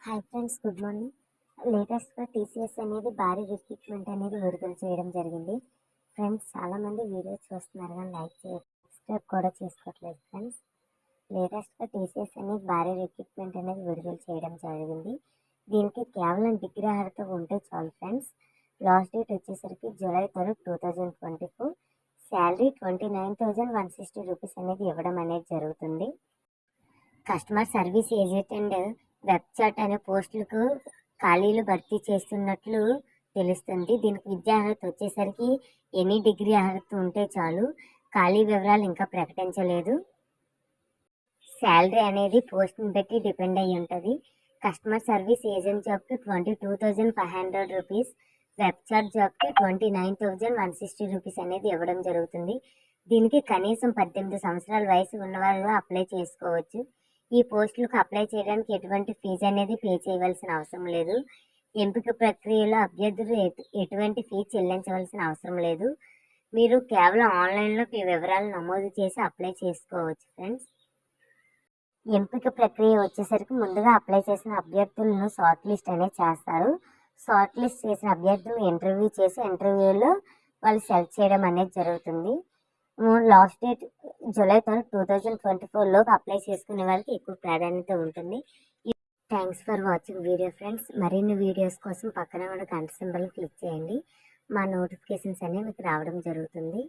Hi friends, good morning. లేటెస్ట్గా TCS అనేది భారీ రిక్రూట్మెంట్ అనేది విడుదల చేయడం జరిగింది. ఫ్రెండ్స్, చాలామంది వీడియో చూస్తున్నారు కానీ లైక్ చేయడం సబ్స్క్రైబ్ కూడా చేసుకోవట్లేదు. ఫ్రెండ్స్, లేటెస్ట్గా టీసీఎస్ అనేది భారీ రిక్రూట్మెంట్ అనేది విడుదల చేయడం జరిగింది. దీనికి కేవలం డిగ్రీ అర్హత ఉంటే చాలు ఫ్రెండ్స్. లాస్ట్ డేట్ వచ్చేసరికి July 3, 2024. శాలరీ 29,160 రూపీస్ అనేది ఇవ్వడం అనేది జరుగుతుంది. Customer service agent and web chat అనే పోస్టులకు ఖాళీలు భర్తీ చేస్తున్నట్లు తెలుస్తుంది. దీనికి విద్యా అర్హత వచ్చేసరికి ఎనీ డిగ్రీ అర్హత ఉంటే చాలు. ఖాళీ వివరాలు ఇంకా ప్రకటించలేదు. శాలరీ అనేది పోస్ట్ని బట్టి డిపెండ్ అయ్యి ఉంటుంది. కస్టమర్ సర్వీస్ ఏజెంట్ జాబ్కి 22,500 రూపీస్, వెబ్ చాట్ జాబ్కి 29,160 రూపీస్ అనేది ఇవ్వడం జరుగుతుంది. దీనికి కనీసం 18 సంవత్సరాల వయసు ఉన్నవారు అప్లై చేసుకోవచ్చు. ఈ పోస్టులకు అప్లై చేయడానికి ఎటువంటి ఫీజు అనేది పే చేయవలసిన అవసరం లేదు. ఎంపిక ప్రక్రియలో అభ్యర్థులు ఎటువంటి ఫీజు చెల్లించవలసిన అవసరం లేదు. మీరు కేవలం ఆన్లైన్లో మీ వివరాలు నమోదు చేసి అప్లై చేసుకోవచ్చు. ఫ్రెండ్స్, ఎంపిక ప్రక్రియ వచ్చేసరికి ముందుగా అప్లై చేసిన అభ్యర్థులను షార్ట్ లిస్ట్ అనేది చేస్తారు. షార్ట్ లిస్ట్ చేసిన అభ్యర్థులను ఇంటర్వ్యూ చేసి ఇంటర్వ్యూలో వాళ్ళు సెలెక్ట్ చేయడం అనేది జరుగుతుంది. లాస్ట్ డేట్ July 3, 2024 లోపు అప్లై చేసుకునే వాళ్ళకి ఎక్కువ ప్రాధాన్యత ఉంటుంది. Thanks for watching video friends. మరిన్ని వీడియోస్ కోసం పక్కన ఉన్న గంట సింబల్ క్లిక్ చేయండి. మా నోటిఫికేషన్స్ అనేవి మీకు రావడం జరుగుతుంది.